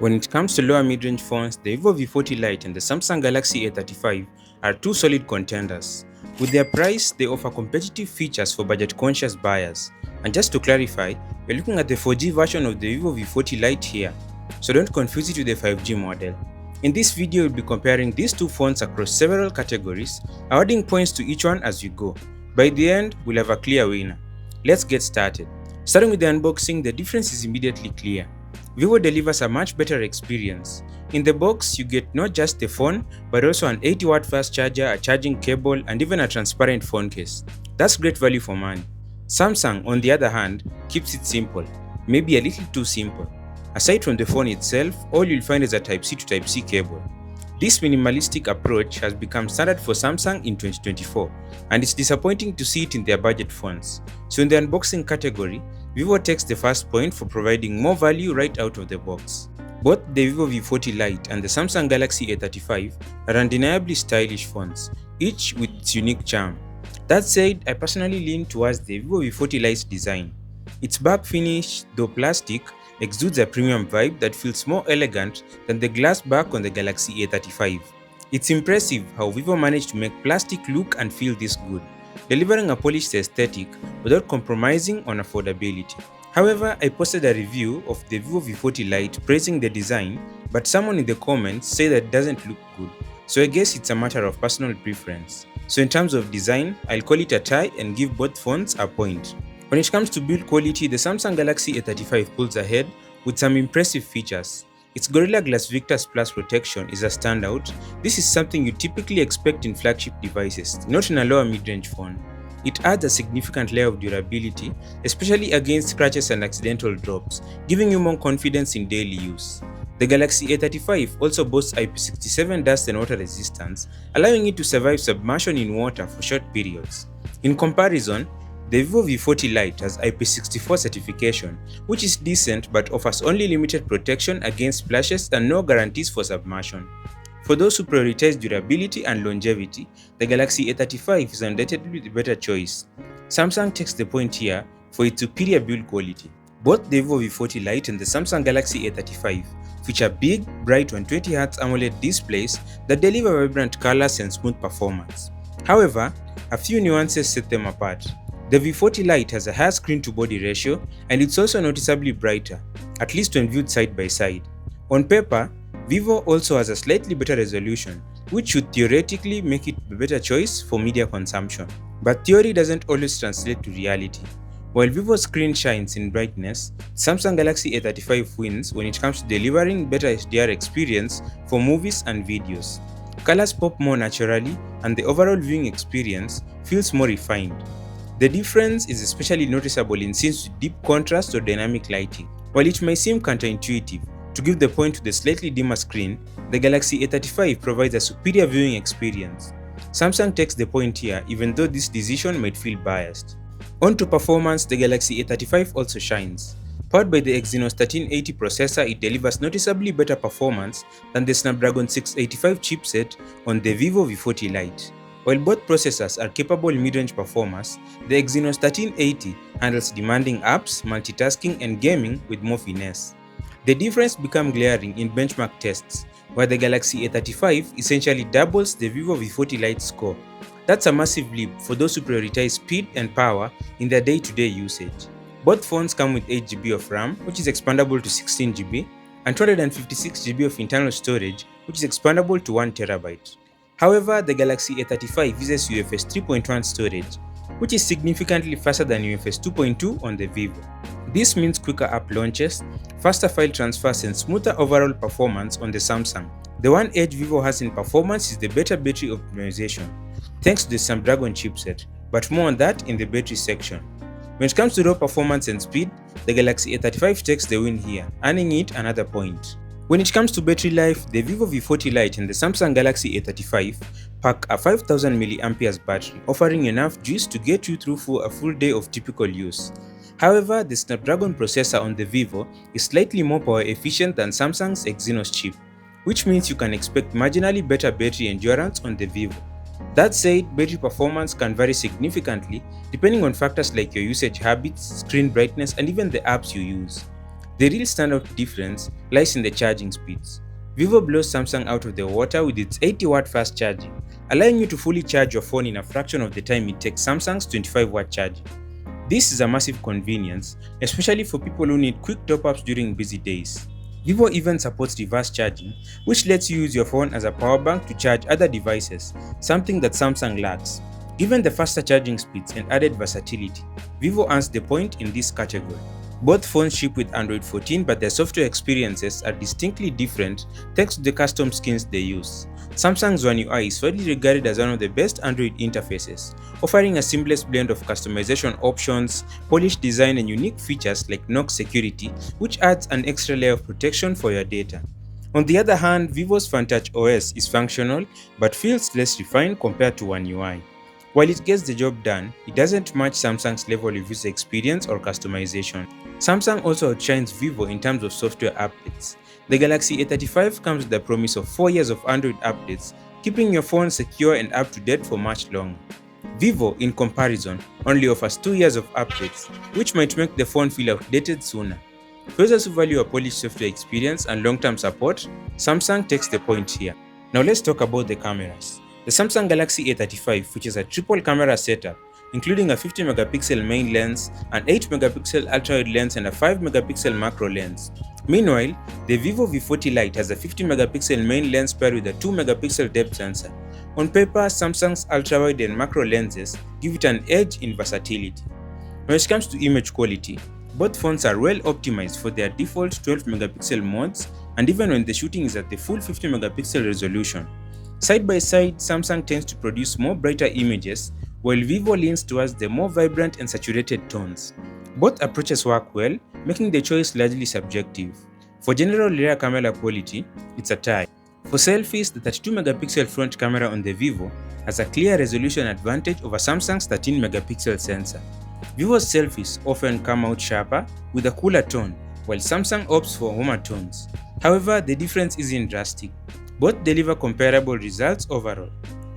When it comes to lower mid-range phones, the Vivo V40 Lite and the Samsung Galaxy A35 are two solid contenders. With their price, they offer competitive features for budget-conscious buyers. And just to clarify, we're looking at the 4G version of the Vivo V40 Lite here, so don't confuse it with the 5G model. In this video, we'll be comparing these two phones across several categories, awarding points to each one as we go. By the end, we'll have a clear winner. Let's get started. Starting with the unboxing, the difference is immediately clear. Vivo delivers a much better experience. In the box, you get not just the phone, but also an 80-watt fast charger, a charging cable, and even a transparent phone case. That's great value for money. Samsung, on the other hand, keeps it simple, maybe a little too simple. Aside from the phone itself, all you'll find is a Type-C to Type-C cable. This minimalistic approach has become standard for Samsung in 2024, and it's disappointing to see it in their budget phones. So in the unboxing category, Vivo takes the first point for providing more value right out of the box. Both the Vivo V40 Lite and the Samsung Galaxy A35 are undeniably stylish phones, each with its unique charm. That said, I personally lean towards the Vivo V40 Lite's design. Its back finish, though plastic, exudes a premium vibe that feels more elegant than the glass back on the Galaxy A35. It's impressive how Vivo managed to make plastic look and feel this good, delivering a polished aesthetic without compromising on affordability. However, I posted a review of the Vivo V40 Lite praising the design, but someone in the comments said that it doesn't look good, so I guess it's a matter of personal preference. So in terms of design, I'll call it a tie and give both phones a point. When it comes to build quality, the Samsung Galaxy A35 pulls ahead with some impressive features. Its Gorilla Glass Victus Plus protection is a standout. This is something you typically expect in flagship devices, not in a lower mid-range phone. It adds a significant layer of durability, especially against scratches and accidental drops, giving you more confidence in daily use. The Galaxy A35 also boasts IP67 dust and water resistance, allowing it to survive submersion in water for short periods. In comparison, the Vivo V40 Lite has IP64 certification, which is decent but offers only limited protection against splashes and no guarantees for submersion. For those who prioritize durability and longevity, the Galaxy A35 is undoubtedly the better choice. Samsung takes the point here for its superior build quality. Both the Vivo V40 Lite and the Samsung Galaxy A35 feature big, bright 120Hz AMOLED displays that deliver vibrant colors and smooth performance. However, a few nuances set them apart. The V40 Lite has a higher screen-to-body ratio, and it's also noticeably brighter, at least when viewed side by side. On paper, Vivo also has a slightly better resolution, which should theoretically make it a better choice for media consumption. But theory doesn't always translate to reality. While Vivo's screen shines in brightness, Samsung Galaxy A35 wins when it comes to delivering better HDR experience for movies and videos. Colors pop more naturally, and the overall viewing experience feels more refined. The difference is especially noticeable in scenes with deep contrast or dynamic lighting. While it may seem counterintuitive to give the point to the slightly dimmer screen, the Galaxy A35 provides a superior viewing experience. Samsung takes the point here, even though this decision might feel biased. On to performance, the Galaxy A35 also shines. Powered by the Exynos 1380 processor, it delivers noticeably better performance than the Snapdragon 685 chipset on the Vivo V40 Lite. While both processors are capable mid-range performers, the Exynos 1380 handles demanding apps, multitasking, and gaming with more finesse. The difference becomes glaring in benchmark tests, where the Galaxy A35 essentially doubles the Vivo V40 Lite score. That's a massive leap for those who prioritize speed and power in their day-to-day usage. Both phones come with 8GB of RAM, which is expandable to 16GB, and 256GB of internal storage, which is expandable to 1TB. However, the Galaxy A35 uses UFS 3.1 storage, which is significantly faster than UFS 2.2 on the Vivo. This means quicker app launches, faster file transfers, and smoother overall performance on the Samsung. The one edge Vivo has in performance is the better battery optimization, thanks to the Snapdragon chipset, but more on that in the battery section. When it comes to raw performance and speed, the Galaxy A35 takes the win here, earning it another point. When it comes to battery life, the Vivo V40 Lite and the Samsung Galaxy A35 pack a 5000 mAh battery, offering enough juice to get you through for a full day of typical use. However, the Snapdragon processor on the Vivo is slightly more power efficient than Samsung's Exynos chip, which means you can expect marginally better battery endurance on the Vivo. That said, battery performance can vary significantly depending on factors like your usage habits, screen brightness, and even the apps you use. The real standout difference lies in the charging speeds. Vivo blows Samsung out of the water with its 80-watt fast charging, allowing you to fully charge your phone in a fraction of the time it takes Samsung's 25-watt charging. This is a massive convenience, especially for people who need quick top-ups during busy days. Vivo even supports reverse charging, which lets you use your phone as a power bank to charge other devices, something that Samsung lacks. Given the faster charging speeds and added versatility, Vivo earns the point in this category. Both phones ship with Android 14, but their software experiences are distinctly different thanks to the custom skins they use. Samsung's One UI is widely regarded as one of the best Android interfaces, offering a seamless blend of customization options, polished design, and unique features like knock security, which adds an extra layer of protection for your data. On the other hand, Vivo's FunTouch OS is functional but feels less refined compared to One UI. While it gets the job done, it doesn't match Samsung's level of user experience or customization. Samsung also outshines Vivo in terms of software updates. The Galaxy A35 comes with the promise of 4 years of Android updates, keeping your phone secure and up to date for much longer. Vivo, in comparison, only offers 2 years of updates, which might make the phone feel outdated sooner. For users who value a polished software experience and long-term support, Samsung takes the point here. Now let's talk about the cameras. The Samsung Galaxy A35 features a triple camera setup, including a 50 megapixel main lens, an 8 megapixel ultra-wide lens, and a 5 megapixel macro lens. Meanwhile, the Vivo V40 Lite has a 50 megapixel main lens paired with a 2 megapixel depth sensor. On paper, Samsung's ultra-wide and macro lenses give it an edge in versatility. When it comes to image quality, both phones are well optimized for their default 12 megapixel modes, and even when the shooting is at the full 50 megapixel resolution. Side by side, Samsung tends to produce more brighter images, while Vivo leans towards the more vibrant and saturated tones. Both approaches work well, making the choice largely subjective. For general rear camera quality, it's a tie. For selfies, the 32 megapixel front camera on the Vivo has a clear resolution advantage over Samsung's 13 megapixel sensor. Vivo's selfies often come out sharper with a cooler tone, while Samsung opts for warmer tones. However, the difference isn't drastic. Both deliver comparable results overall.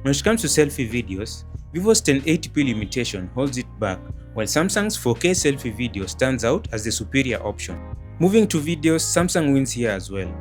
When it comes to selfie videos, Vivo's 1080p limitation holds it back, while Samsung's 4K selfie video stands out as the superior option. Moving to videos, Samsung wins here as well.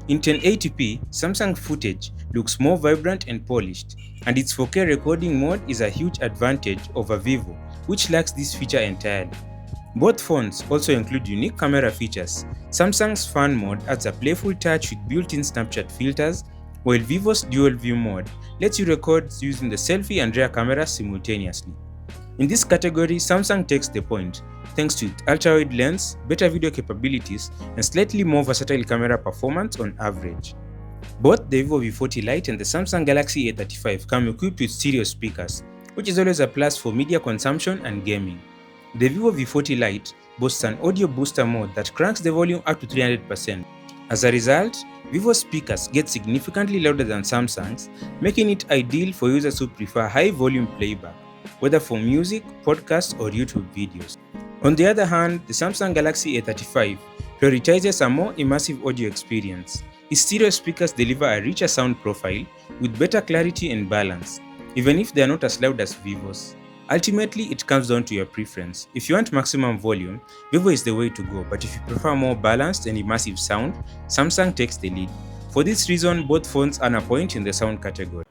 In 1080p, Samsung footage looks more vibrant and polished, and its 4K recording mode is a huge advantage over Vivo, which lacks this feature entirely. Both phones also include unique camera features. Samsung's Fan mode adds a playful touch with built-in Snapchat filters, while Vivo's Dual View mode lets you record using the selfie and rear cameras simultaneously. In this category, Samsung takes the point, thanks to its ultra-wide lens, better video capabilities, and slightly more versatile camera performance on average. Both the Vivo V40 Lite and the Samsung Galaxy A35 come equipped with stereo speakers, which is always a plus for media consumption and gaming. The Vivo V40 Lite boasts an audio booster mode that cranks the volume up to 300%. As a result, Vivo speakers get significantly louder than Samsung's, making it ideal for users who prefer high-volume playback, whether for music, podcasts, or YouTube videos. On the other hand, the Samsung Galaxy A35 prioritizes a more immersive audio experience. Its stereo speakers deliver a richer sound profile with better clarity and balance, even if they are not as loud as Vivo's. Ultimately, it comes down to your preference. If you want maximum volume, Vivo is the way to go, but if you prefer more balanced and immersive sound, Samsung takes the lead. For this reason, both phones earn a point in the sound category.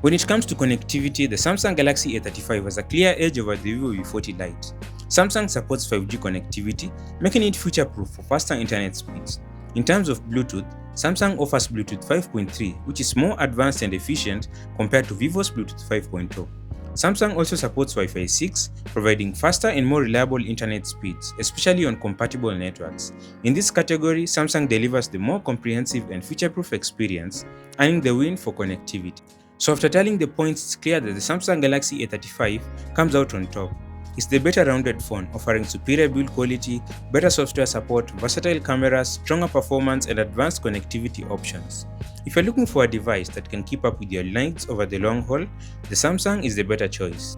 When it comes to connectivity, the Samsung Galaxy A35 has a clear edge over the Vivo V40 Lite. Samsung supports 5G connectivity, making it future-proof for faster internet speeds. In terms of Bluetooth, Samsung offers Bluetooth 5.3, which is more advanced and efficient compared to Vivo's Bluetooth 5.0. Samsung also supports Wi-Fi 6, providing faster and more reliable internet speeds, especially on compatible networks. In this category, Samsung delivers the more comprehensive and future-proof experience, earning the win for connectivity. So after tallying the points, it's clear that the Samsung Galaxy A35 comes out on top. It's the better rounded phone, offering superior build quality, better software support, versatile cameras, stronger performance, and advanced connectivity options. If you're looking for a device that can keep up with your needs over the long haul, the Samsung is the better choice.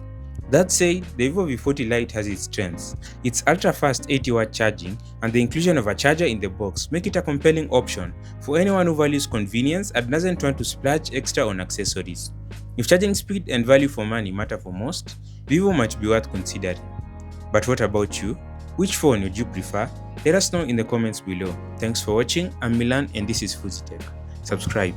That said, the Vivo V40 Lite has its strengths. Its ultra-fast 80-watt charging and the inclusion of a charger in the box make it a compelling option for anyone who values convenience and doesn't want to splurge extra on accessories. If charging speed and value for money matter for most, Vivo might be worth considering. But what about you? Which phone would you prefer? Let us know in the comments below. Thanks for watching. I'm Milan and this is Fuzzy Tech. Subscribe.